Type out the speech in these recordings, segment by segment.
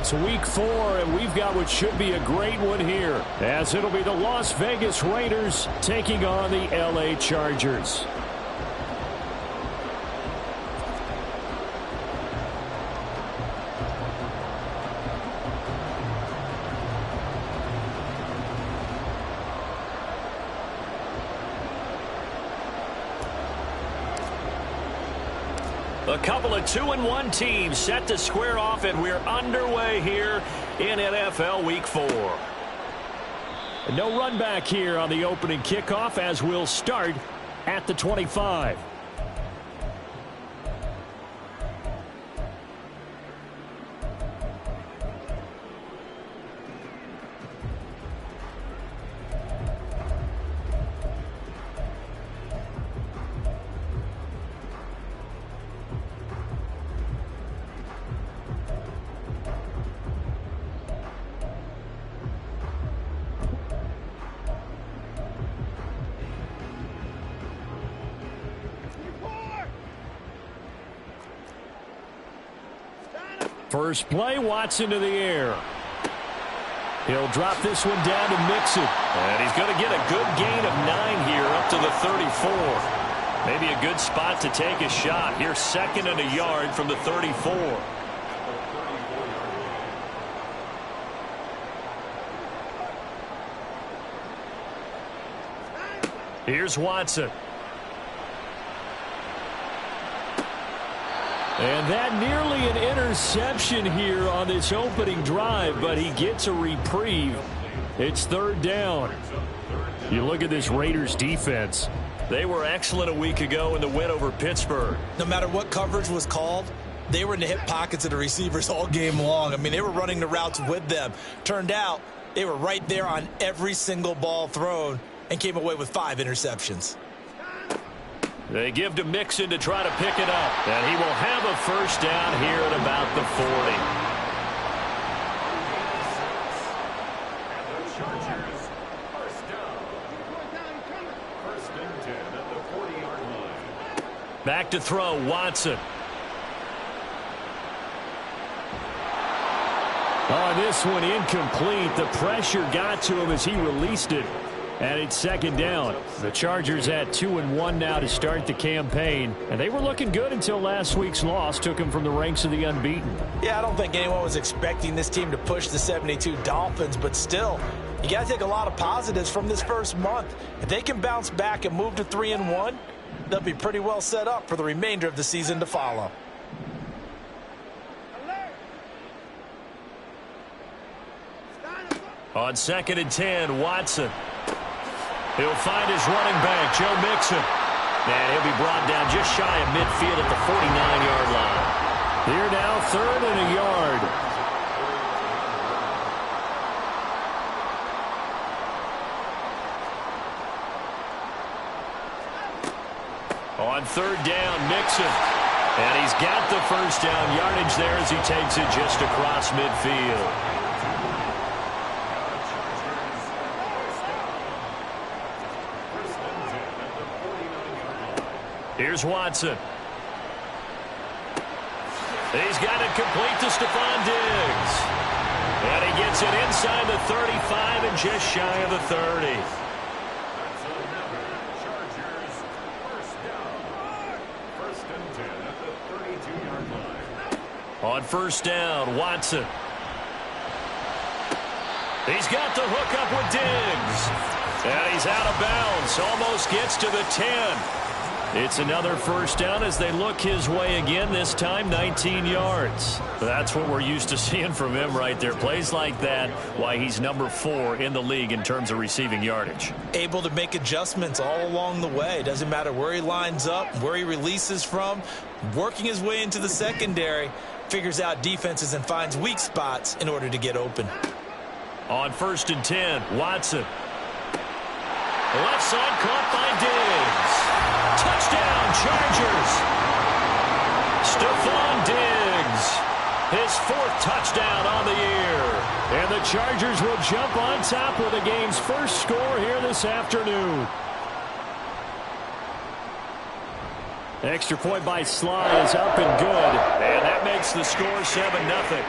It's week 4, and we've got what should be a great one here, as it'll be the Las Vegas Raiders taking on the LA Chargers. A couple of 2-1 teams set to square off, and we're underway here in NFL Week 4. No run back here on the opening kickoff, as we'll start at the 25. First play, Watson to the air. He'll drop this one down to Mixon. And he's going to get a good gain of 9 here up to the 34. Maybe a good spot to take a shot. Here, 2nd and a yard from the 34. Here's Watson. And that nearly an interception here on this opening drive, but he gets a reprieve. It's 3rd down. You look at this Raiders defense. They were excellent a week ago in the win over Pittsburgh. No matter what coverage was called, they were in the hip pockets of the receivers all game long. I mean, they were running the routes with them. Turned out they were right there on every single ball thrown and came away with 5 interceptions. They give to Mixon to try to pick it up. And he will have a first down here at about the 40. Chargers, first down. First and 10 at the 40-yard line. Back to throw, Watson. Oh, this one incomplete. The pressure got to him as he released it. And it's 2nd down. The Chargers at 2-1 now to start the campaign. And they were looking good until last week's loss took them from the ranks of the unbeaten. Yeah, I don't think anyone was expecting this team to push the 72 Dolphins, but still, you got to take a lot of positives from this first month. If they can bounce back and move to 3-1, they'll be pretty well set up for the remainder of the season to follow. On 2nd and 10, Watson. He'll find his running back, Joe Mixon. And he'll be brought down just shy of midfield at the 49-yard line. Here now, 3rd and a yard. On 3rd down, Mixon. And he's got the first down yardage there as he takes it just across midfield. Here's Watson. He's got it complete to Stephon Diggs. And he gets it inside the 35 and just shy of the 30. Chargers, first down. First and 10 at the 32-yard line. On 1st down, Watson. He's got the hook up with Diggs. And he's out of bounds. Almost gets to the 10. It's another first down as they look his way again, this time 19 yards. That's what we're used to seeing from him right there. Plays like that, why he's number 4 in the league in terms of receiving yardage. Able to make adjustments all along the way. Doesn't matter where he lines up, where he releases from. Working his way into the secondary, figures out defenses and finds weak spots in order to get open. On 1st and 10, Watson. Left side caught by Diggs. Touchdown, Chargers. Stephon Diggs, his 4th touchdown on the year. And the Chargers will jump on top with the game's first score here this afternoon. Extra point by Sly is up and good. And that makes the score 7-0.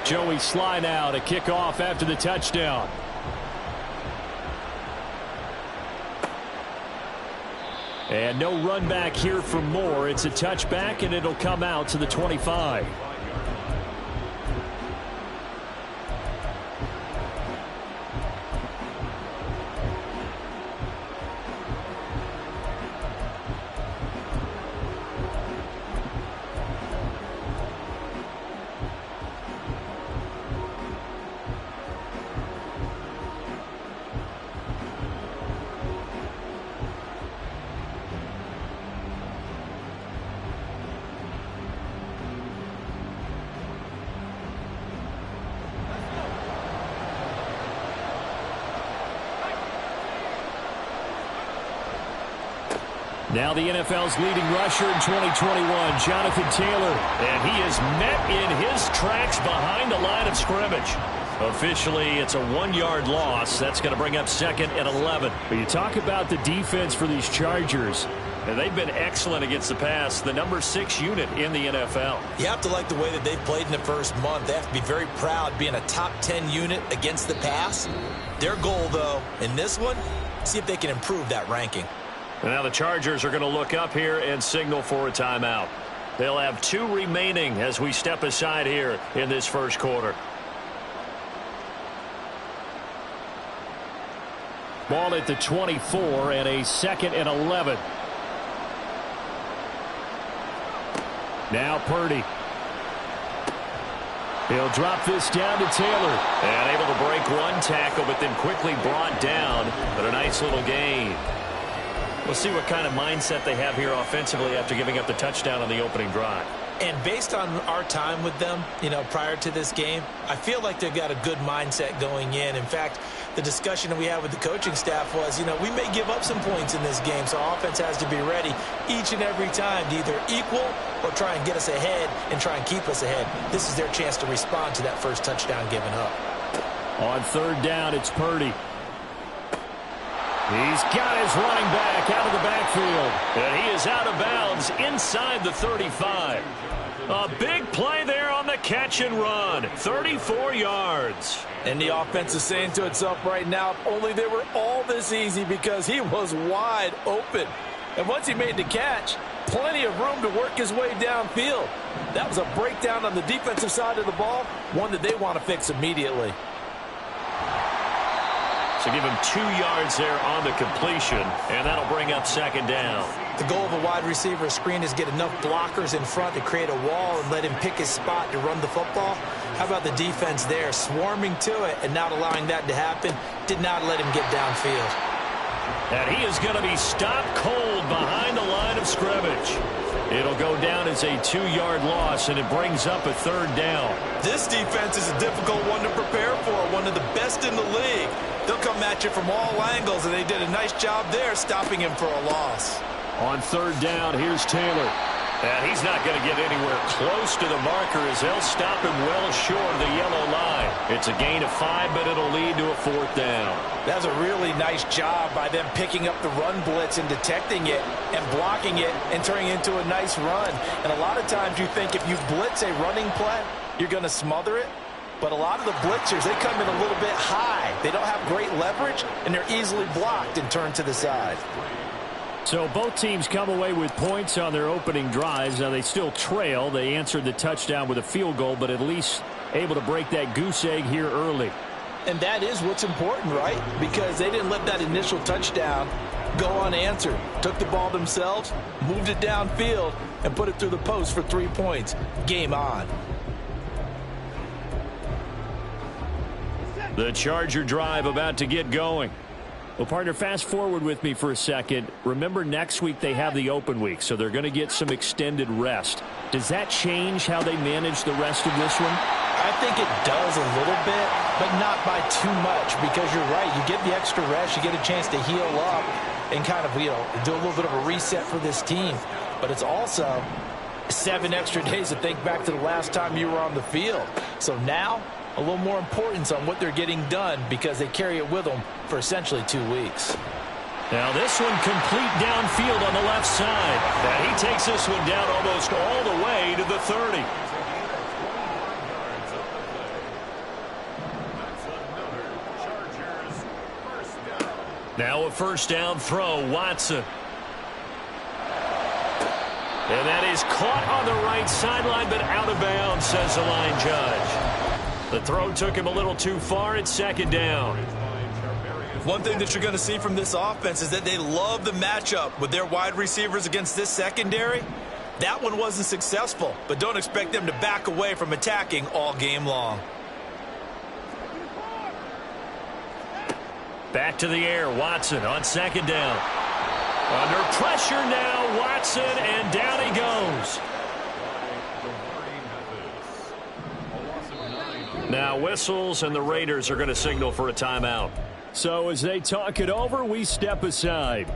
Joey Sly now to kick off after the touchdown. And no run back here for Moore. It's a touchback, and it'll come out to the 25. Now the NFL's leading rusher in 2021, Jonathan Taylor. And he is met in his tracks behind the line of scrimmage. Officially, it's a 1-yard loss. That's going to bring up 2nd and 11. But you talk about the defense for these Chargers. And they've been excellent against the pass, the number 6 unit in the NFL. You have to like the way that they've played in the first month. They have to be very proud being a top 10 unit against the pass. Their goal, though, in this one, see if they can improve that ranking. And now the Chargers are going to look up here and signal for a timeout. They'll have 2 remaining as we step aside here in this first quarter. Ball at the 24 and a 2nd and 11. Now Purdy. He'll drop this down to Taylor. And able to break one tackle, but then quickly brought down. But a nice little gain. We'll see what kind of mindset they have here offensively after giving up the touchdown on the opening drive. And based on our time with them, prior to this game, I feel like they've got a good mindset going in. In fact, the discussion that we had with the coaching staff was, we may give up some points in this game, so our offense has to be ready each and every time to either equal or try and get us ahead and try and keep us ahead. This is their chance to respond to that first touchdown given up. On 3rd down, it's Purdy. He's got his running back out of the backfield. And he is out of bounds inside the 35. A big play there on the catch and run. 34 yards. And the offense is saying to itself right now, if only they were all this easy, because he was wide open. And once he made the catch, plenty of room to work his way downfield. That was a breakdown on the defensive side of the ball, one that they want to fix immediately. So give him 2 yards there on the completion, and that'll bring up 2nd down. The goal of a wide receiver screen is get enough blockers in front to create a wall and let him pick his spot to run the football. How about the defense there, swarming to it and not allowing that to happen? Did not let him get downfield. And he is going to be stopped cold behind the line of scrimmage. It'll go down as a 2-yard loss, and it brings up a 3rd down. This defense is a difficult one to prepare for, one of the best in the league. They'll come at you from all angles, and they did a nice job there stopping him for a loss. On 3rd down, here's Taylor. And he's not going to get anywhere close to the marker as they'll stop him well short of the yellow line. It's a gain of 5, but it'll lead to a 4th down. That's a really nice job by them picking up the run blitz and detecting it and blocking it and turning it into a nice run. And a lot of times you think if you blitz a running play, you're going to smother it. But a lot of the blitzers, they come in a little bit high. They don't have great leverage, and they're easily blocked and turned to the side. So both teams come away with points on their opening drives. Now they still trail. They answered the touchdown with a field goal, but at least able to break that goose egg here early. And that is what's important, right? Because they didn't let that initial touchdown go unanswered. Took the ball themselves, moved it downfield, and put it through the post for 3 points. Game on. The Charger drive about to get going. Well, partner, fast forward with me for a second. Remember, next week they have the open week, so they're going to get some extended rest. Does that change how they manage the rest of this one? I think it does a little bit, but not by too much, because you're right. You get the extra rest. You get a chance to heal up and kind of, do a little bit of a reset for this team. But it's also 7 extra days to think back to the last time you were on the field. So now, a little more importance on what they're getting done, because they carry it with them for essentially 2 weeks. Now this one complete downfield on the left side. And he takes this one down almost all the way to the 30. Now a first down throw, Watson. And that is caught on the right sideline, but out of bounds, says the line judge. The throw took him a little too far. It's second down. One thing that you're going to see from this offense is that they love the matchup with their wide receivers against this secondary. That one wasn't successful, but don't expect them to back away from attacking all game long. Back to the air, Watson on second down. Under pressure now, Watson, and down he goes. Now whistles, and the Raiders are going to signal for a timeout. So as they talk it over, we step aside.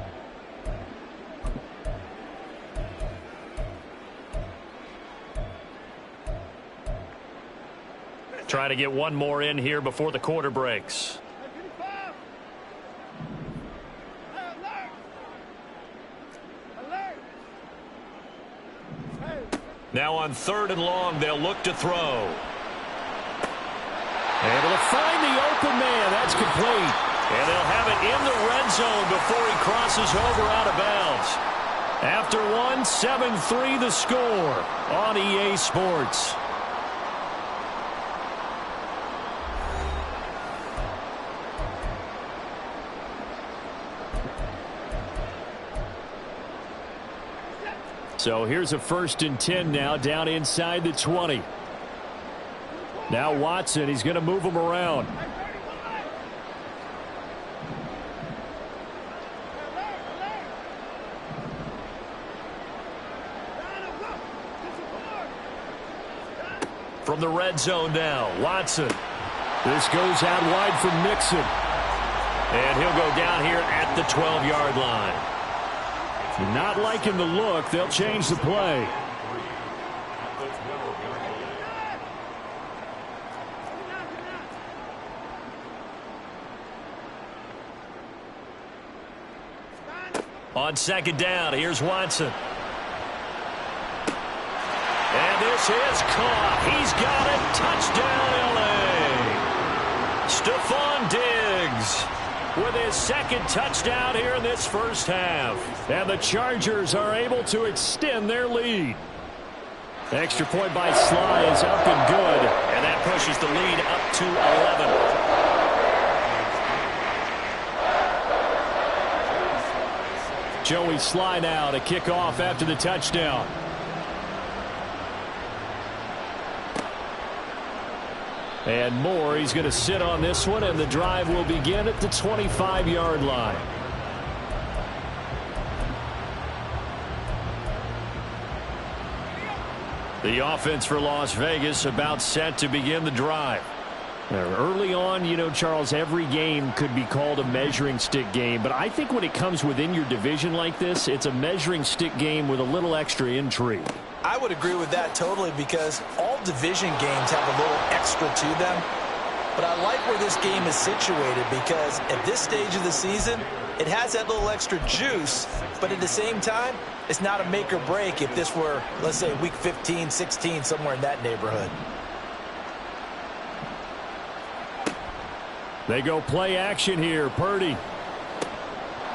Try to get one more in here before the quarter breaks. Now on third and long, they'll look to throw. Able to find the open man. That's complete. And they'll have it in the red zone before he crosses over out of bounds. After one, 7-3 the score on EA Sports. So here's a 1st and 10 now, down inside the 20. Now Watson, he's going to move him around. From the red zone now, Watson. This goes out wide for Mixon. And he'll go down here at the 12-yard line. If you're not liking the look, they'll change the play. On second down, here's Watson. And this is caught. He's got it. Touchdown, L.A. Stephon Diggs with his second touchdown here in this first half. And the Chargers are able to extend their lead. The extra point by Sly is up and good. And that pushes the lead up to 11. Joey Sly now to kick off after the touchdown. And Moore, he's going to sit on this one, and the drive will begin at the 25-yard line. The offense for Las Vegas about set to begin the drive. Early on, you know, Charles, every game could be called a measuring stick game. But I think when it comes within your division like this, it's a measuring stick game with a little extra intrigue. I would agree with that totally, because all division games have a little extra to them. But I like where this game is situated, because at this stage of the season, it has that little extra juice. But at the same time, it's not a make or break if this were, let's say, week 15, 16, somewhere in that neighborhood. They go play action here. Purdy.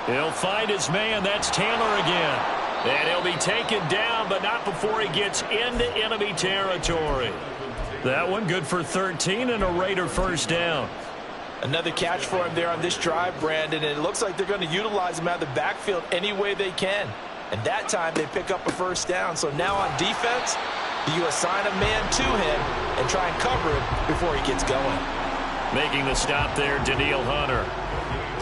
He'll find his man. That's Taylor again. And he'll be taken down, but not before he gets into enemy territory. That one good for 13 and a Raider first down. Another catch for him there on this drive, Brandon, and it looks like they're going to utilize him out of the backfield any way they can. And that time they pick up a first down. So now on defense, you assign a man to him and try and cover it before he gets going. Making the stop there, Danielle Hunter.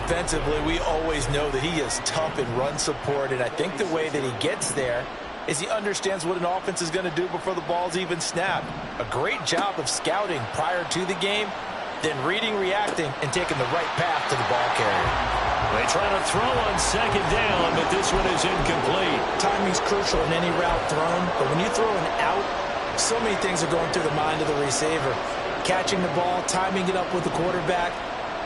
Defensively, we always know that he is tough in run support, and I think the way that he gets there is he understands what an offense is going to do before the ball's even snapped. A great job of scouting prior to the game, then reading, reacting, and taking the right path to the ball carrier. They try to throw on second down, but this one is incomplete. Timing's crucial in any route thrown, but when you throw an out, so many things are going through the mind of the receiver. Catching the ball, timing it up with the quarterback.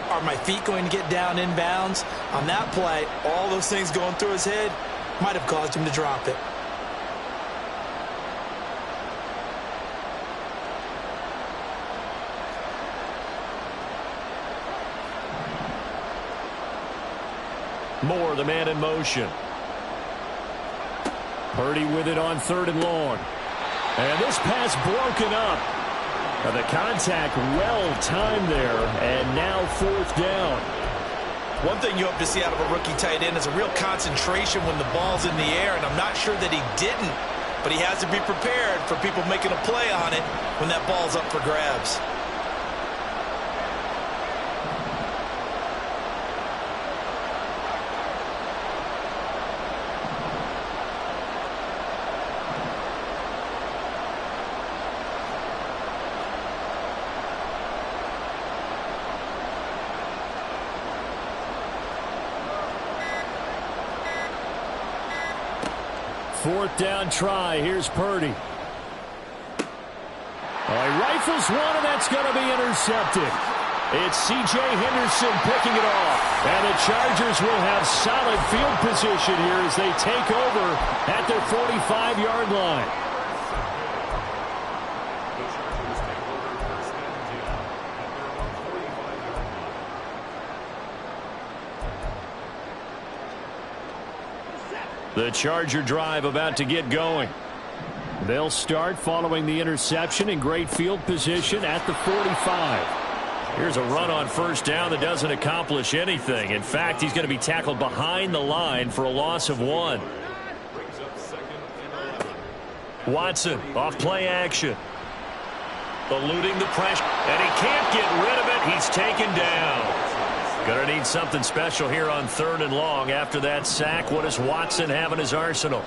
Are my feet going to get down inbounds? On that play, all those things going through his head might have caused him to drop it. Moore, the man in motion. Purdy with it on 3rd and long. And this pass broken up. Now the contact well timed there, and now 4th down. One thing you hope to see out of a rookie tight end is a real concentration when the ball's in the air, and I'm not sure that he didn't, but he has to be prepared for people making a play on it when that ball's up for grabs. Fourth down try. Here's Purdy. He rifles one, and that's going to be intercepted. It's C.J. Henderson picking it off. And the Chargers will have solid field position here as they take over at their 45-yard line. The Charger drive about to get going. They'll start following the interception in great field position at the 45. Here's a run on 1st down that doesn't accomplish anything. In fact, he's going to be tackled behind the line for a loss of 1. Watson off play action. Eluding the pressure, and he can't get rid of it. He's taken down. Going to need something special here on 3rd and long. After that sack, what does Watson have in his arsenal?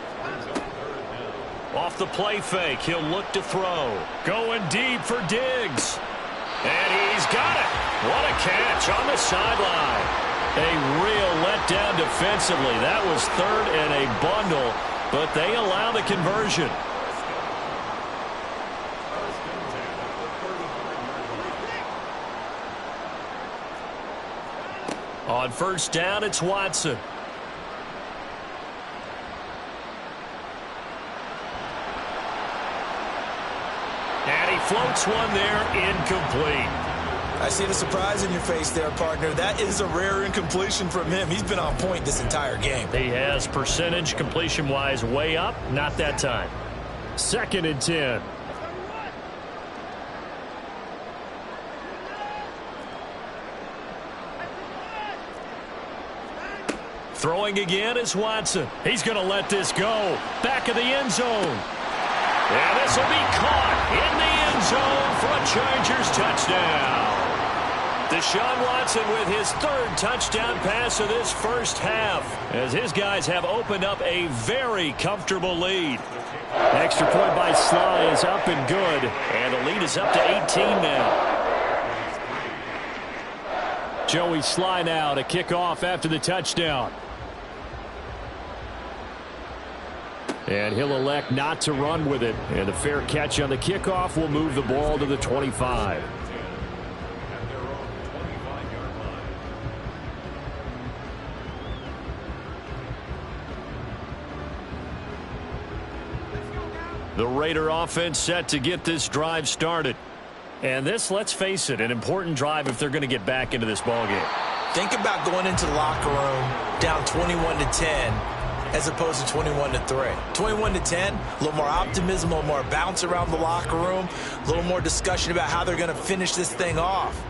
Off the play fake, he'll look to throw. Going deep for Diggs. And he's got it. What a catch on the sideline. A real letdown defensively. That was 3rd and a bundle, but they allow the conversion. On 1st down, it's Watson. And he floats one there, incomplete. I see the surprise in your face there, partner. That is a rare incompletion from him. He's been on point this entire game. He has percentage completion-wise way up, not that time. 2nd and 10. Throwing again is Watson. He's going to let this go. Back of the end zone. And this will be caught in the end zone for a Chargers touchdown. Deshaun Watson with his 3rd touchdown pass of this first half, as his guys have opened up a very comfortable lead. Extra point by Sly is up and good, and the lead is up to 18 now. Joey Sly now to kick off after the touchdown. And he'll elect not to run with it. And a fair catch on the kickoff will move the ball to the 25. The Raider offense set to get this drive started. And this, let's face it, an important drive if they're going to get back into this ballgame. Think about going into the locker room down 21-10 as opposed to 21-3. 21-10, a little more optimism, a little more bounce around the locker room, a little more discussion about how they're going to finish this thing off.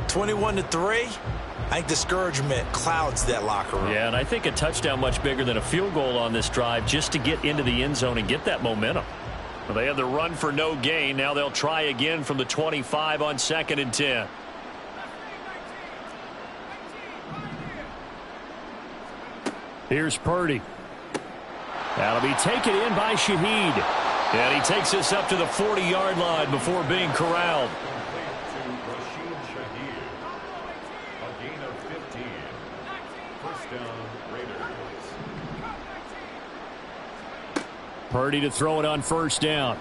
21-3, I think discouragement clouds that locker room. Yeah, and I think a touchdown much bigger than a field goal on this drive just to get into the end zone and get that momentum. Well, they had the run for no gain. Now they'll try again from the 25 on 2nd and 10. Here's Purdy. That'll be taken in by Shaheed. And he takes us up to the 40-yard line before being corralled. Purdy to throw it on 1st down.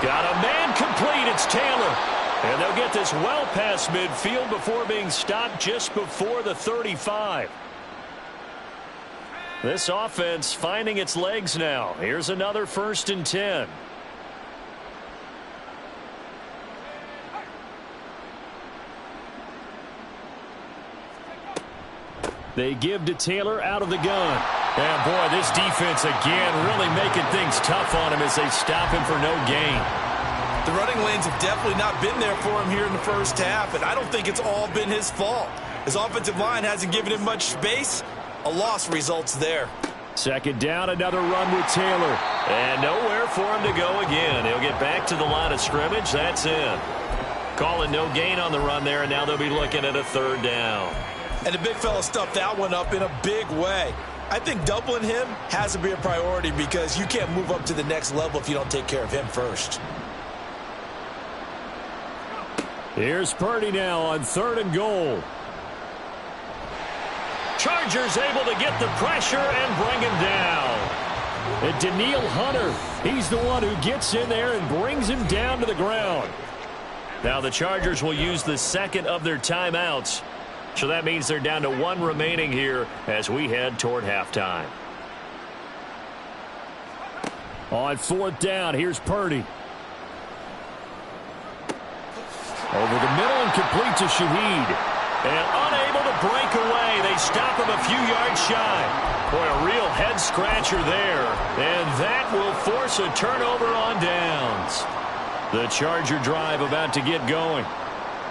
Got a man complete. It's Taylor. And they'll get this well past midfield before being stopped just before the 35. This offense finding its legs now. Here's another 1st and 10. They give to Taylor out of the gun. And boy, this defense again really making things tough on him as they stop him for no gain. The running lanes have definitely not been there for him here in the first half, and I don't think it's all been his fault. His offensive line hasn't given him much space. A loss results there. Second down, another run with Taylor. And nowhere for him to go again. He'll get back to the line of scrimmage. That's it. Calling no gain on the run there, and now they'll be looking at a third down. And the big fella stuffed that one up in a big way. I think doubling him has to be a priority because you can't move up to the next level if you don't take care of him first. Here's Purdy now on 3rd and goal. Chargers able to get the pressure and bring him down. And Daniil Hunter, he's the one who gets in there and brings him down to the ground. Now the Chargers will use the second of their timeouts. So that means they're down to 1 remaining here as we head toward halftime. On 4th down, here's Purdy. Over the middle and complete to Shaheed. And unable to break away. They stop him a few yards shy. Boy, a real head-scratcher there. And that will force a turnover on downs. The Charger drive about to get going.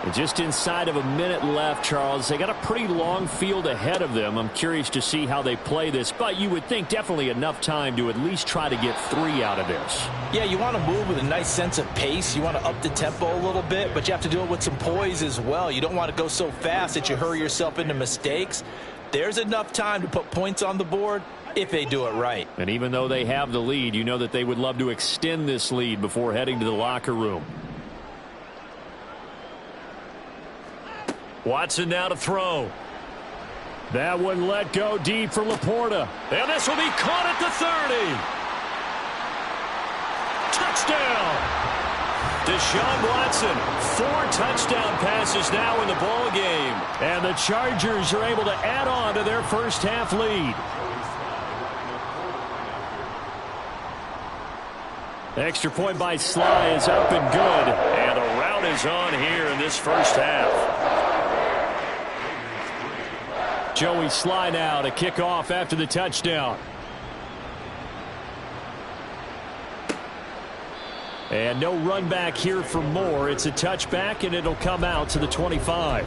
And just inside of a minute left, Charles. They got a pretty long field ahead of them. I'm curious to see how they play this. But you would think definitely enough time to at least try to get 3 out of this. Yeah, you want to move with a nice sense of pace. You want to up the tempo a little bit, but you have to do it with some poise as well. You don't want to go so fast that you hurry yourself into mistakes. There's enough time to put points on the board if they do it right. And even though they have the lead, you know that they would love to extend this lead before heading to the locker room. Watson now to throw. That one let go deep for Laporta. And this will be caught at the 30. Touchdown. Deshaun Watson, 4 touchdown passes now in the ball game. And the Chargers are able to add on to their first half lead. Extra point by Sly is up and good. And the route is on here in this first half. Joey Sly now to kick off after the touchdown. And no run back here for Moore. It's a touchback, and it'll come out to the 25.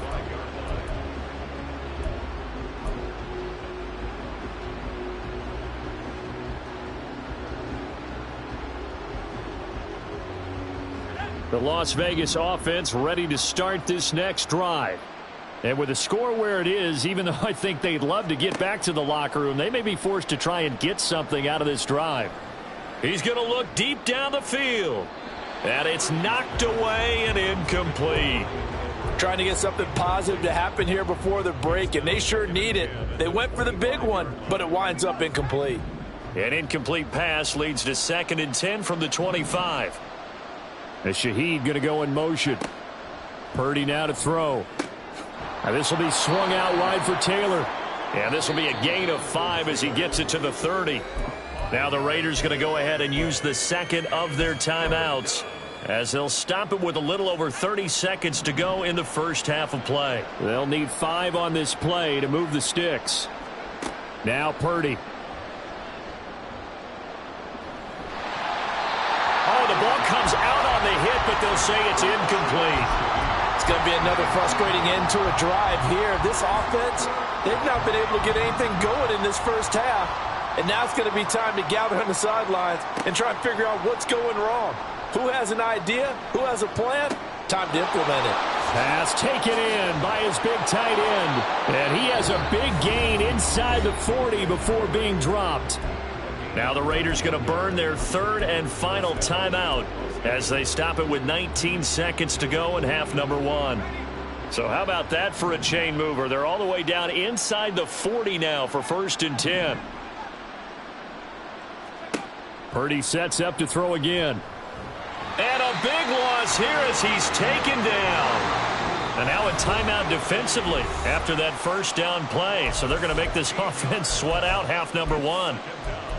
The Las Vegas offense ready to start this next drive. And with the score where it is, even though I think they'd love to get back to the locker room, they may be forced to try and get something out of this drive. He's going to look deep down the field. And it's knocked away and incomplete. Trying to get something positive to happen here before the break, and they sure need it. They went for the big one, but it winds up incomplete. An incomplete pass leads to 2nd and 10 from the 25. As Shaheed going to go in motion. Purdy now to throw. Now this will be swung out wide for Taylor. And this will be a gain of 5 as he gets it to the 30. Now the Raiders going to go ahead and use the second of their timeouts as they'll stop it with a little over 30 seconds to go in the first half of play. They'll need 5 on this play to move the sticks. Now Purdy. Oh, the ball comes out on the hit, but they'll say it's incomplete. It's going to be another frustrating end to a drive here. This offense, they've not been able to get anything going in this first half. And now it's going to be time to gather on the sidelines and try and figure out what's going wrong. Who has an idea? Who has a plan? Time to implement it. Pass taken in by his big tight end. And he has a big gain inside the 40 before being dropped. Now the Raiders going to burn their 3rd and final timeout as they stop it with 19 seconds to go in half number 1. So how about that for a chain mover? They're all the way down inside the 40 now for 1st and 10. Purdy sets up to throw again. And a big loss here as he's taken down. And now a timeout defensively after that first down play. So they're going to make this offense sweat out half number 1.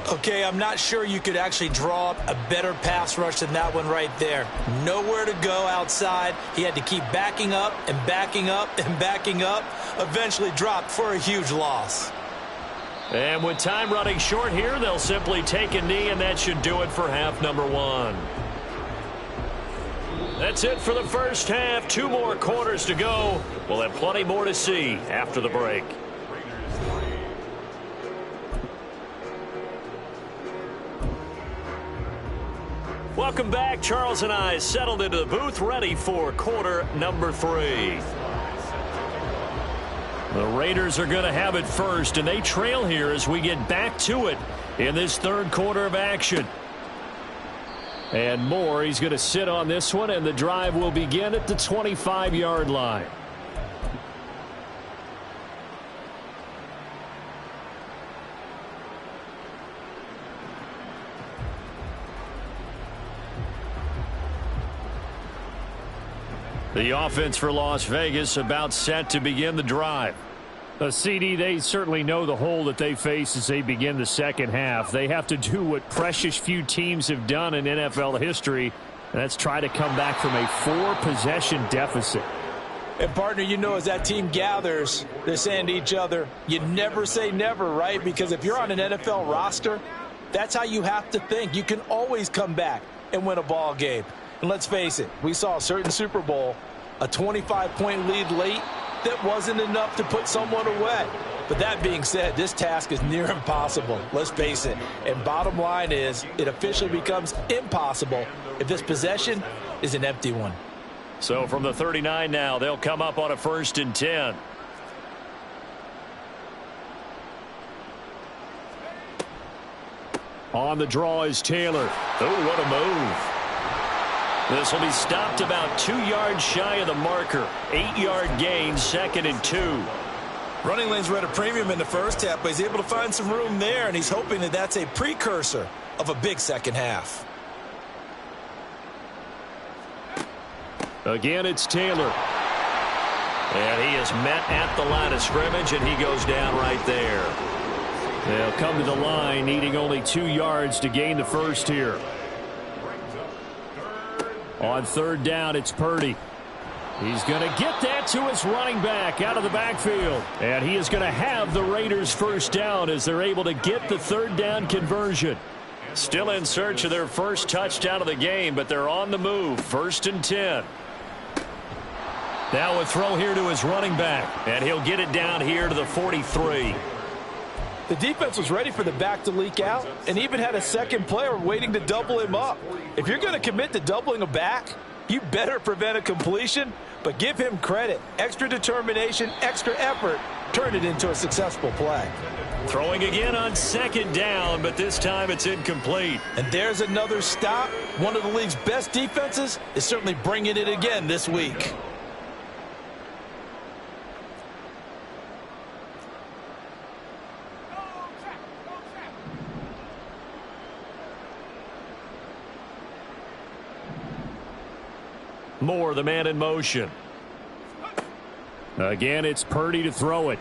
Okay, I'm not sure you could actually draw up a better pass rush than that one right there. Nowhere to go outside. He had to keep backing up and backing up and backing up. Eventually dropped for a huge loss. And with time running short here, they'll simply take a knee, and that should do it for half number one. That's it for the first half. 2 more quarters to go. We'll have plenty more to see after the break. Welcome back. Charles and I settled into the booth, ready for quarter number 3. The Raiders are going to have it first, and they trail here as we get back to it in this third quarter of action. And Moore, he's going to sit on this one, and the drive will begin at the 25-yard line. The offense for Las Vegas about set to begin the drive. CD, they certainly know the hole that they face as they begin the second half. They have to do what precious few teams have done in NFL history, and that's try to come back from a 4-possession deficit. And, partner, you know, as that team gathers, they're saying to each other, you never say never, right? Because if you're on an NFL roster, that's how you have to think. You can always come back and win a ball game. And let's face it, we saw a certain Super Bowl, a 25-point lead late, that wasn't enough to put someone away. But that being said, this task is near impossible. Let's face it. And bottom line is, it officially becomes impossible if this possession is an empty one. So from the 39 now, they'll come up on a 1st and 10. On the draw is Taylor. Oh, what a move. This will be stopped about 2 yards shy of the marker. 8-yard gain, 2nd and 2. Running lanes were at a premium in the first half, but he's able to find some room there, and he's hoping that that's a precursor of a big second half. Again, it's Taylor. And he is met at the line of scrimmage, and he goes down right there. They'll come to the line, needing only 2 yards to gain the first here. On 3rd down, it's Purdy. He's going to get that to his running back out of the backfield. And he is going to have the Raiders first down as they're able to get the 3rd down conversion. Still in search of their first touchdown of the game, but they're on the move. 1st and 10. Now a throw here to his running back. And he'll get it down here to the 43. The defense was ready for the back to leak out and even had a second player waiting to double him up. If you're going to commit to doubling a back, you better prevent a completion, but give him credit. Extra determination, extra effort, turned it into a successful play. Throwing again on 2nd down, but this time it's incomplete. And there's another stop. One of the league's best defenses is certainly bringing it again this week. Moore, the man in motion. Again, it's Purdy to throw it.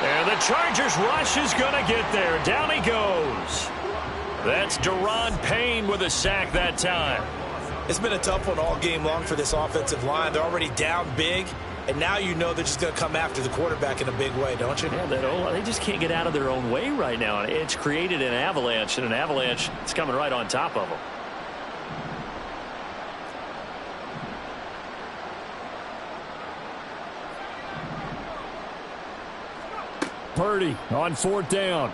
And the Chargers rush is going to get there. Down he goes. That's Daron Payne with a sack that time. It's been a tough one all game long for this offensive line. They're already down big, and now you know they're just going to come after the quarterback in a big way, don't you? Yeah, they just can't get out of their own way right now. It's created an avalanche, and an avalanche is coming right on top of them. Purdy on 4th down.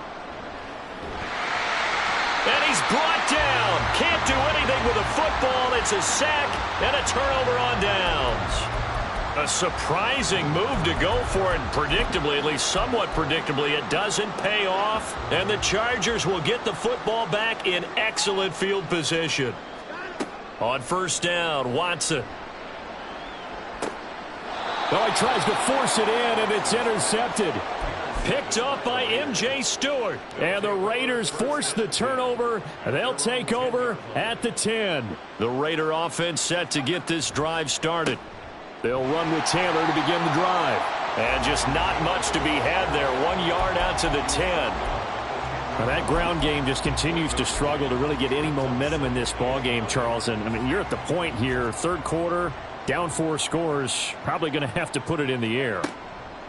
And he's brought down. Can't do anything with a football. It's a sack and a turnover on downs. A surprising move to go for it. Predictably, at least somewhat predictably, it doesn't pay off. And the Chargers will get the football back in excellent field position. On 1st down, Watson. Oh, he tries to force it in, and it's intercepted. Picked up by M.J. Stewart. And the Raiders force the turnover, and they'll take over at the 10. The Raider offense set to get this drive started. They'll run with Taylor to begin the drive. And just not much to be had there. 1 yard out to the 10. Well, that ground game just continues to struggle to really get any momentum in this ball game, Charles. And I mean, you're at the point here, third quarter, down 4 scores, probably going to have to put it in the air.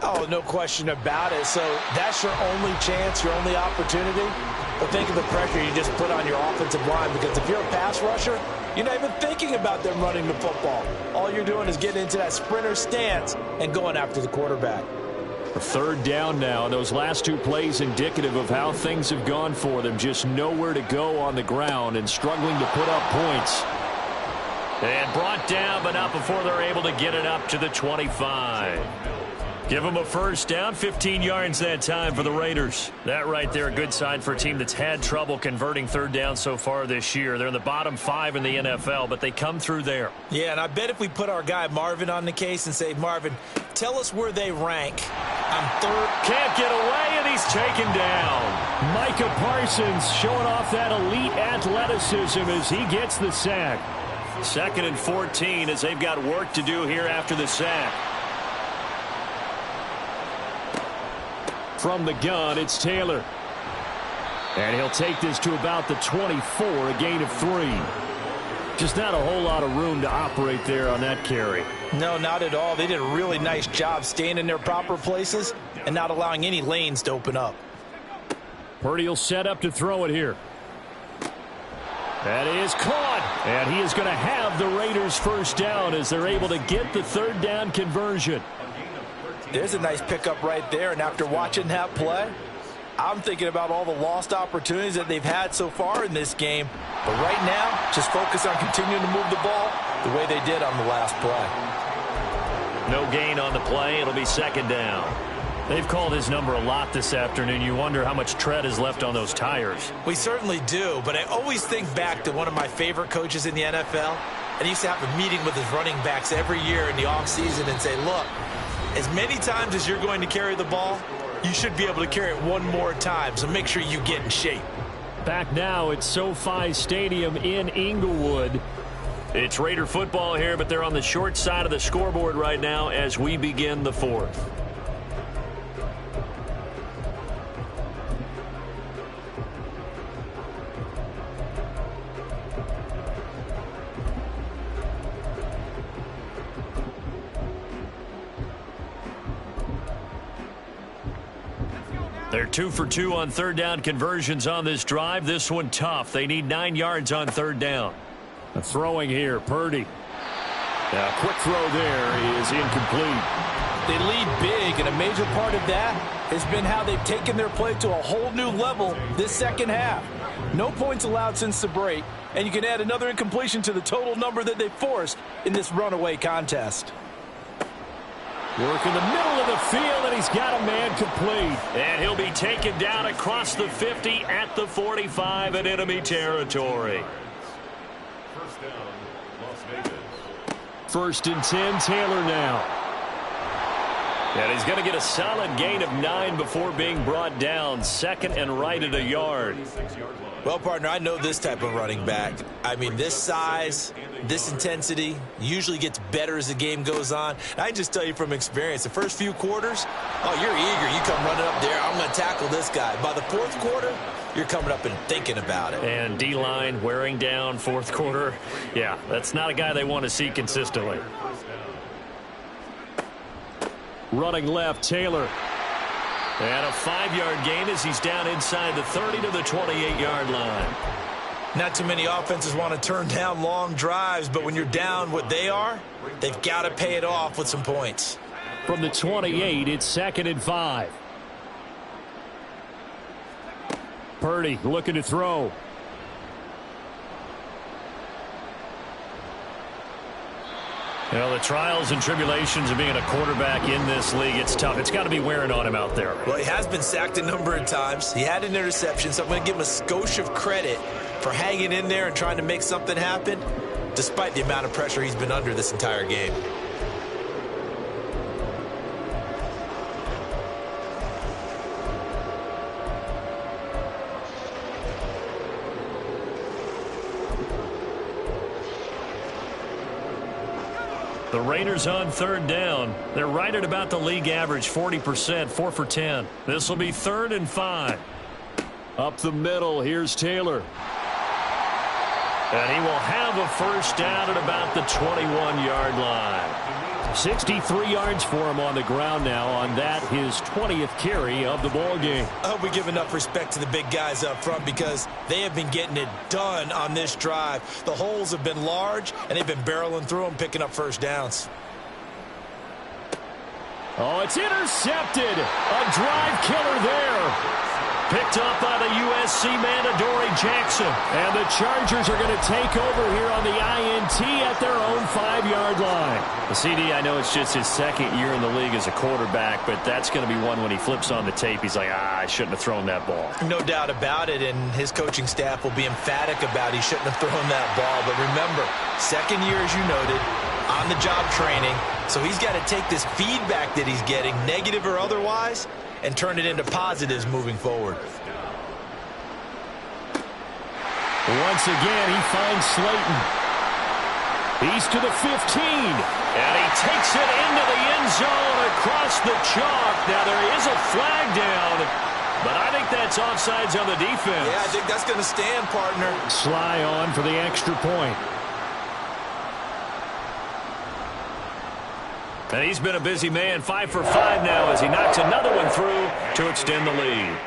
Oh, no question about it. So that's your only chance, your only opportunity. Well, think of the pressure you just put on your offensive line, because if you're a pass rusher, you're not even thinking about them running the football. All you're doing is getting into that sprinter stance and going after the quarterback. A third down now. Those last 2 plays indicative of how things have gone for them. Just nowhere to go on the ground and struggling to put up points. And brought down, but not before they're able to get it up to the 25. Give them a first down, 15 yards that time for the Raiders. That right there, a good sign for a team that's had trouble converting third down so far this year. They're in the bottom 5 in the NFL, but they come through there. Yeah, and I bet if we put our guy Marvin on the case and say, Marvin, tell us where they rank. I'm third. Can't get away, and he's taken down. Micah Parsons showing off that elite athleticism as he gets the sack. 2nd and 14 as they've got work to do here after the sack. From the gun, it's Taylor. And he'll take this to about the 24, a gain of 3. Just not a whole lot of room to operate there on that carry. No, not at all. They did a really nice job staying in their proper places and not allowing any lanes to open up. Purdy will set up to throw it here. That is caught. And he is going to have the Raiders first down as they're able to get the third down conversion. There's a nice pickup right there, and after watching that play, I'm thinking about all the lost opportunities that they've had so far in this game. But right now, just focus on continuing to move the ball the way they did on the last play. No gain on the play. It'll be 2nd down. They've called his number a lot this afternoon. You wonder how much tread is left on those tires. We certainly do, but I always think back to one of my favorite coaches in the NFL. And he used to have a meeting with his running backs every year in the offseason and say, look, as many times as you're going to carry the ball, you should be able to carry it one more time, so make sure you get in shape. Back now at SoFi Stadium in Inglewood. It's Raider football here, but they're on the short side of the scoreboard right now as we begin the 4th. They're 2 for 2 on third down conversions on this drive. This one tough. They need 9 yards on third down. Throwing here, Purdy. A quick throw there is incomplete. They lead big, and a major part of that has been how they've taken their play to a whole new level this second half. No points allowed since the break, and you can add another incompletion to the total number that they forced in this runaway contest. Work in the middle of the field, and he's got a man complete. And he'll be taken down across the 50 at the 45 in enemy territory. First down, Las Vegas. 1st and 10, Taylor now. And he's going to get a solid gain of 9 before being brought down. 2nd and right at a yard. Well, partner, I know this type of running back. I mean, this size, this intensity usually gets better as the game goes on. And I just tell you from experience, the first few quarters, oh, you're eager. You come running up there, I'm going to tackle this guy. By the 4th quarter, you're coming up and thinking about it. And D-line wearing down 4th quarter. Yeah, that's not a guy they want to see consistently. Running left, Taylor. And a 5-yard gain as he's down inside the 30 to the 28-yard line. Not too many offenses want to turn down long drives, but when you're down what they are, they've got to pay it off with some points. From the 28, it's 2nd and 5. Purdy looking to throw. You know, the trials and tribulations of being a quarterback in this league, it's tough. It's got to be wearing on him out there. Well, he has been sacked a number of times. He had an interception, so I'm going to give him a skosh of credit for hanging in there and trying to make something happen, despite the amount of pressure he's been under this entire game. The Raiders on third down. They're right at about the league average, 40%, 4 for 10. This will be 3rd and 5. Up the middle, here's Taylor. And he will have a first down at about the 21-yard line. 63 yards for him on the ground now. On that, his 20th carry of the ball game. I hope we give enough respect to the big guys up front because they have been getting it done on this drive. The holes have been large, and they've been barreling through them, picking up first downs. Oh, it's intercepted. A drive killer there. Picked up by the USC man, Adoree Jackson. And the Chargers are going to take over here on the INT at their own 5-yard line. The CD, I know it's just his second year in the league as a quarterback, but that's going to be one when he flips on the tape. He's like, I shouldn't have thrown that ball. No doubt about it, and his coaching staff will be emphatic about he shouldn't have thrown that ball. But remember, second year, as you noted, on-the-job training. So he's got to take this feedback that he's getting, negative or otherwise, and turn it into positives moving forward. Once again, he finds Slayton. He's to the 15. And he takes it into the end zone across the chalk. Now, there is a flag down, but I think that's offsides on the defense. Yeah, I think that's going to stand, partner. Sly on for the extra point. And he's been a busy man, 5 for 5 now as he knocks another one through to extend the lead.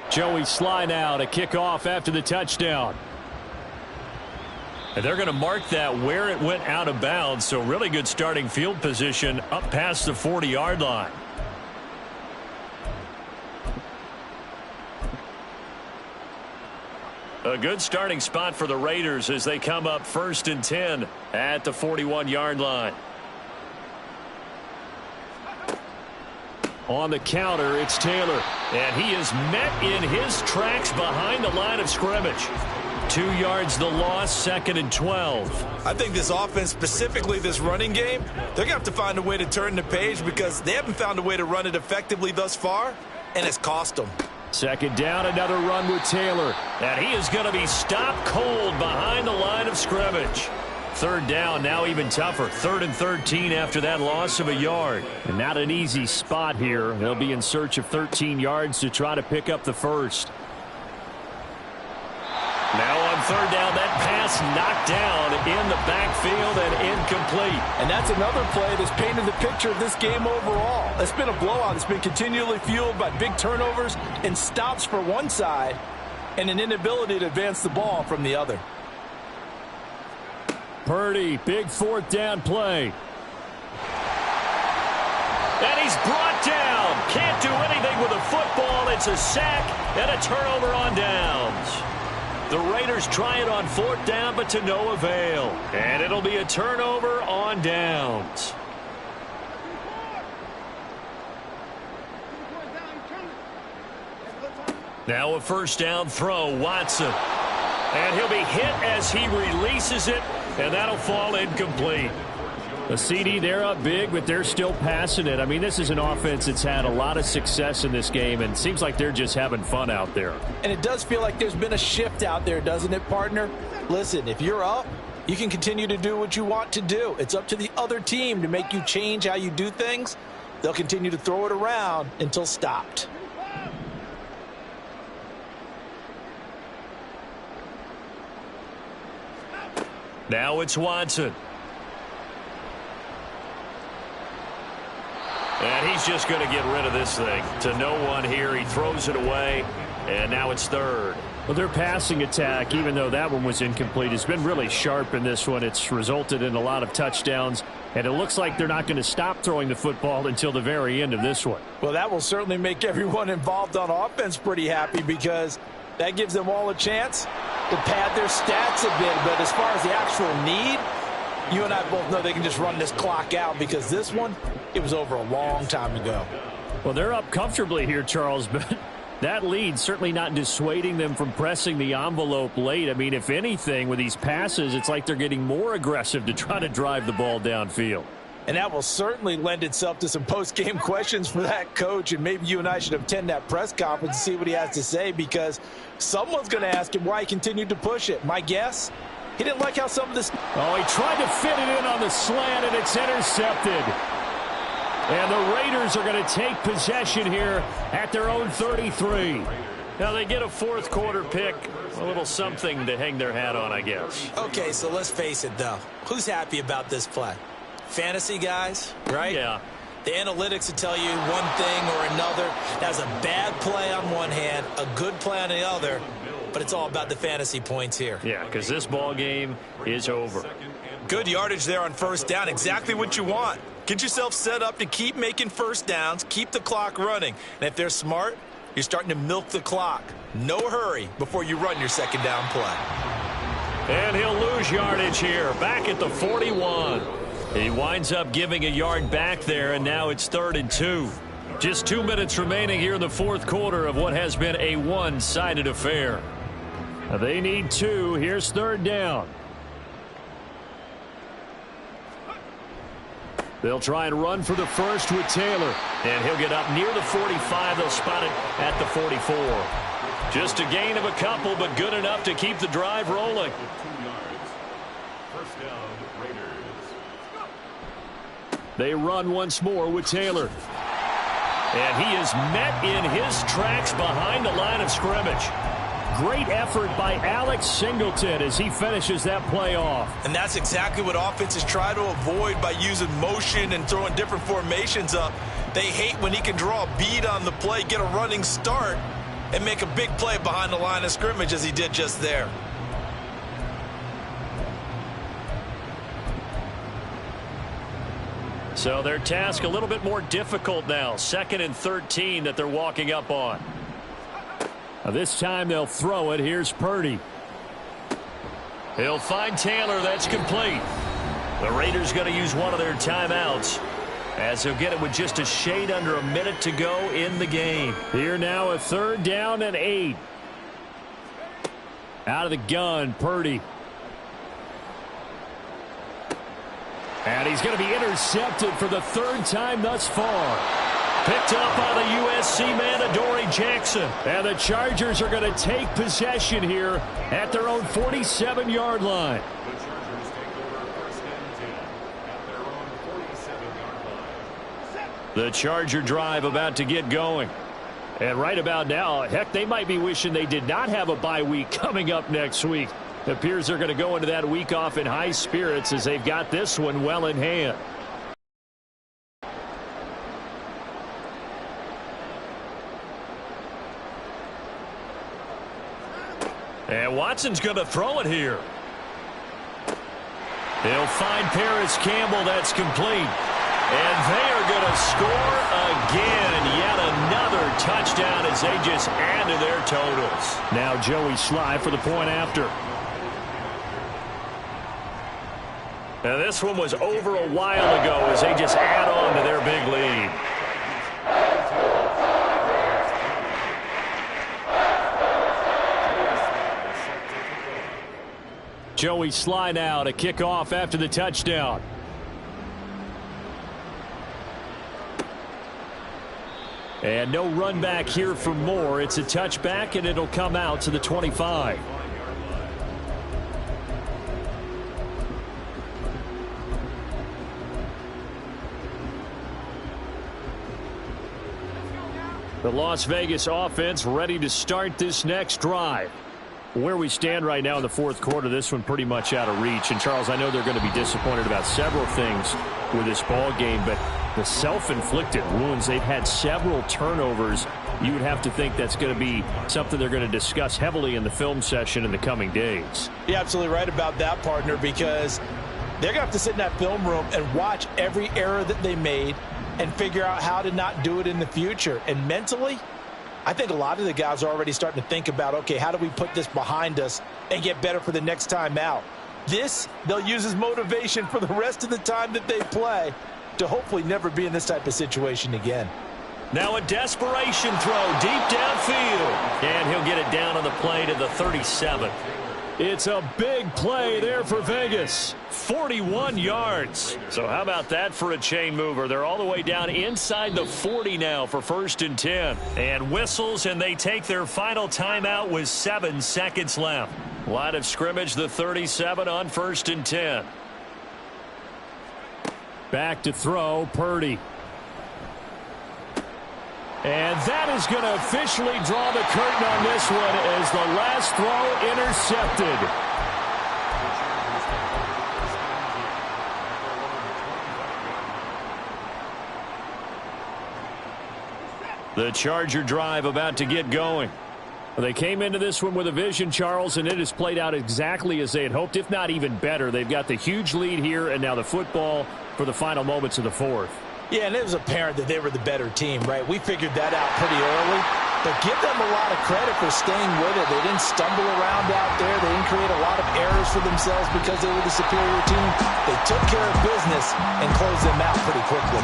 Joey Sly now to kick off after the touchdown. And they're going to mark that where it went out of bounds, so really good starting field position up past the 40-yard line. A good starting spot for the Raiders as they come up 1st and 10 at the 41-yard line. On the counter, it's Taylor. And he is met in his tracks behind the line of scrimmage. 2 yards the loss, 2nd and 12. I think this offense, specifically this running game, they're going to have to find a way to turn the page because they haven't found a way to run it effectively thus far, and it's cost them. 2nd down, another run with Taylor. And he is going to be stopped cold behind the line of scrimmage. 3rd down, now even tougher. 3rd and 13 after that loss of a yard. And not an easy spot here. They'll be in search of 13 yards to try to pick up the first. Now on 3rd down, that pass knocked down in the backfield and incomplete. And that's another play that's painted the picture of this game overall. It's been a blowout. It's been continually fueled by big turnovers and stops for one side and an inability to advance the ball from the other. Purdy, big 4th down play. And he's brought down. Can't do anything with a football. It's a sack and a turnover on downs. The Raiders try it on 4th down, but to no avail. And it'll be a turnover on downs. Now a 1st down throw, Watson. And he'll be hit as he releases it, and that'll fall incomplete. The CD, they're up big, but they're still passing it. I mean, this is an offense that's had a lot of success in this game, and it seems like they're just having fun out there. And it does feel like there's been a shift out there, doesn't it, partner? Listen, if you're up, you can continue to do what you want to do. It's up to the other team to make you change how you do things. They'll continue to throw it around until stopped. Now it's Watson. And he's just going to get rid of this thing. To no one here. He throws it away. And now it's 3rd. Well, their passing attack, even though that one was incomplete, has been really sharp in this one. It's resulted in a lot of touchdowns. And it looks like they're not going to stop throwing the football until the very end of this one. Well, that will certainly make everyone involved on offense pretty happy because that gives them all a chance to pad their stats a bit. But as far as the actual need, you and I both know they can just run this clock out because this one, it was over a long time ago. Well, they're up comfortably here, Charles, but that lead certainly not dissuading them from pressing the envelope late. I mean, if anything, with these passes, it's like they're getting more aggressive to try to drive the ball downfield. And that will certainly lend itself to some post-game questions for that coach, and maybe you and I should attend that press conference and see what he has to say because someone's going to ask him why he continued to push it. My guess, he didn't like how some of this... Oh, he tried to fit it in on the slant, and it's intercepted. And the Raiders are going to take possession here at their own 33. Now they get a fourth quarter pick, a little something to hang their hat on, I guess. Okay, so let's face it, though. Who's happy about this play? Fantasy guys, right? Yeah. The analytics will tell you one thing or another. That's a bad play on one hand, a good play on the other, but it's all about the fantasy points here. Yeah, because this ball game is over. Good yardage there on first down, exactly what you want. Get yourself set up to keep making first downs, keep the clock running. And if they're smart, you're starting to milk the clock. No hurry before you run your second down play. And he'll lose yardage here, back at the 41. He winds up giving a yard back there, and now it's 3rd and 2. Just 2 minutes remaining here in the fourth quarter of what has been a one-sided affair. They need 2. Here's 3rd down. They'll try and run for the first with Taylor. And he'll get up near the 45. They'll spot it at the 44. Just a gain of a couple, but good enough to keep the drive rolling. 2 yards. First down, Raiders. They run once more with Taylor. And he is met in his tracks behind the line of scrimmage. Great effort by Alex Singleton as he finishes that play off. And that's exactly what offenses try to avoid by using motion and throwing different formations up. They hate when he can draw a bead on the play, get a running start, and make a big play behind the line of scrimmage as he did just there. So their task a little bit more difficult now. 2nd and 13 that they're walking up on. This time they'll throw it. Here's Purdy. He'll find Taylor. That's complete. The Raiders going to use one of their timeouts as he'll get it with just a shade under a minute to go in the game. Here now a 3rd down and 8. Out of the gun, Purdy. And he's going to be intercepted for the 3rd time thus far. Picked up by the USC man, Adoree Jackson. And the Chargers are going to take possession here at their own 47-yard line. The Chargers take over 1st and 10 at their own 47-yard line. The Charger drive about to get going. And right about now, heck, they might be wishing they did not have a bye week coming up next week. It appears they're going to go into that week off in high spirits as they've got this one well in hand. And Watson's going to throw it here. He'll find Paris Campbell. That's complete. And they are going to score again. Yet another touchdown as they just add to their totals. Now Joey Sly for the point after. Now this one was over a while ago as they just add on to their big lead. Joey Sly now to kick off after the touchdown. And no run back here for Moore. It's a touchback, and it'll come out to the 25. The Las Vegas offense ready to start this next drive. Where we stand right now in the fourth quarter, this one pretty much out of reach. And, Charles, I know they're going to be disappointed about several things with this ball game, but the self-inflicted wounds, they've had several turnovers. You would have to think that's going to be something they're going to discuss heavily in the film session in the coming days. You're absolutely right about that, partner, because they're going to have to sit in that film room and watch every error that they made and figure out how to not do it in the future. And mentally, I think a lot of the guys are already starting to think about, okay, how do we put this behind us and get better for the next time out? This, they'll use as motivation for the rest of the time that they play to hopefully never be in this type of situation again. Now a desperation throw deep downfield. And he'll get it down on the play to the 37. It's a big play there for Vegas. 41 yards. So how about that for a chain mover? They're all the way down inside the 40 now for 1st and 10. And whistles, and they take their final timeout with 7 seconds left. Line of scrimmage, the 37 on 1st and 10. Back to throw, Purdy. And that is going to officially draw the curtain on this one as the last throw intercepted. The Charger drive about to get going. They came into this one with a vision, Charles, and it has played out exactly as they had hoped, if not even better. They've got the huge lead here, and now the football for the final moments of the fourth. Yeah, and it was apparent that they were the better team, right? We figured that out pretty early. But give them a lot of credit for staying with it. They didn't stumble around out there. They didn't create a lot of errors for themselves because they were the superior team. They took care of business and closed them out pretty quickly.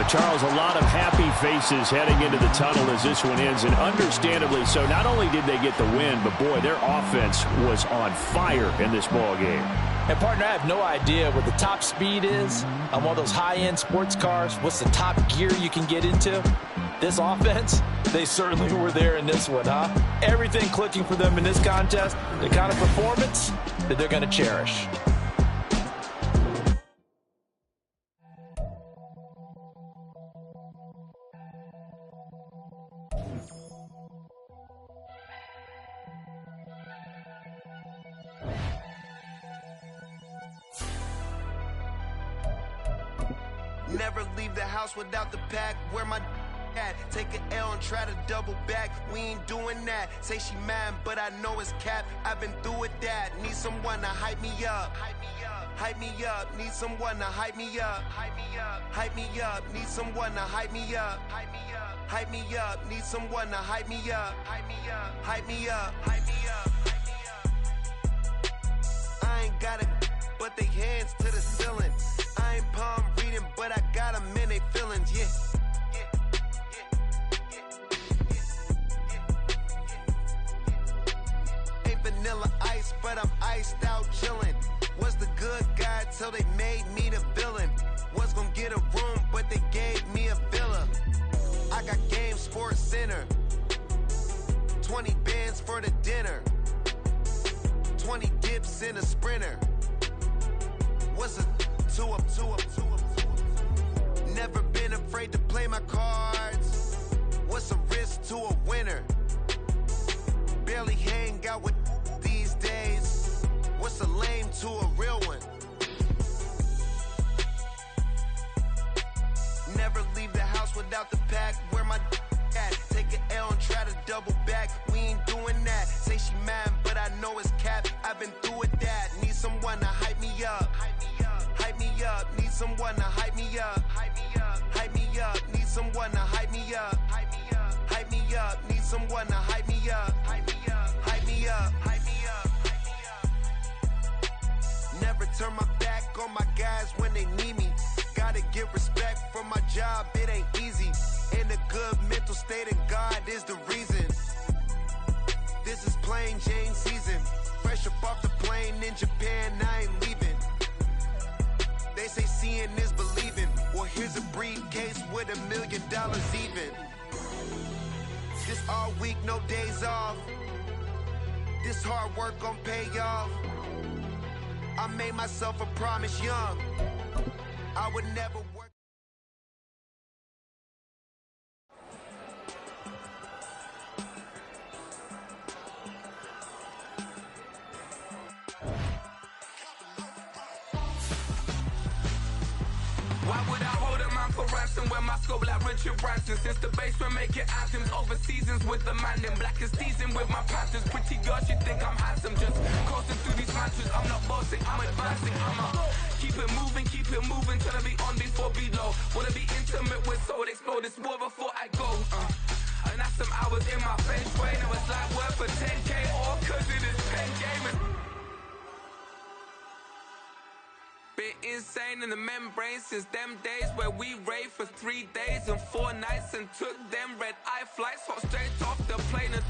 Charles, a lot of happy faces heading into the tunnel as this one ends, and understandably so. Not only did they get the win, but, boy, their offense was on fire in this ball game. And, partner, I have no idea what the top speed is on one of those high-end sports cars. What's the top gear you can get into? This offense, they certainly were there in this one, huh? Everything clicking for them in this contest, the kind of performance that they're going to cherish. Never leave the house without the pack. Where my at? Take an L and try to double back. We ain't doing that. Say she mad, but I know it's cap. I've been through with that. Need someone to hype me up. Hype me up. Hype me up. Need someone to hype me up. Hype me up. Hype me up. Need someone to hype me up. Hype me up. Hype me up. Need someone to hype me up. Hype me up. Hype me up. Hype me up. Hype me up. I ain't got it, but they hands to the ceiling. I ain't palm reading, but I got them in they feelings, yeah. Ain't vanilla ice, but I'm iced out chillin'. Was the good guy till they made me the villain. Was gonna get a room, but they gave me a villa. I got game Sports Center. 20 bands for the dinner. 20 dips in a Sprinter. What's a two up? Never been afraid to play my cards. What's a risk to a winner? Barely hang out with these days. What's a lame to a real one? Never leave the house without the pack. Where my at? Take an L and try to double back. We ain't doing that. Say she mad, but I know it's cap. I've been through with that. Need someone to hype me up. Hype me up. Hype me up. Need someone to hype me up. Hype me up. Hype me up. Need someone to hype me up. Hype me up. Hype me up. Need someone to hype me up. Hype me up. Hype me up. Hype me up. Hype me up. Never turn my back on my guys when they need me. Gotta get respect for my job. It ain't easy. In a good mental state, and God is the reason. This is plain Jane season. Fresh up off the plane in Japan, I ain't leaving. They say seeing is believing. Well, here's a briefcase with $1 million even. This all week, no days off. This hard work gon' pay off. I made myself a promise young. I would never work. Why would I hold a man for ransom when my scope like Richard Branson? Since the basement making anthems over seasons with the man in black is teasing with my panthers. Pretty girls, you think I'm handsome, just coasting through these mantras. I'm not bossing, I'm advancing. Keep it moving, trying to be on before below. Wanna be intimate with soul, explode this war before I go. And that's some hours in my feng shui. Now it's like work for 10K, all cause it is pen gaming. Been insane in the membrane since them days where we raved for 3 days and 4 nights and took them red eye flights, hot straight off the plane and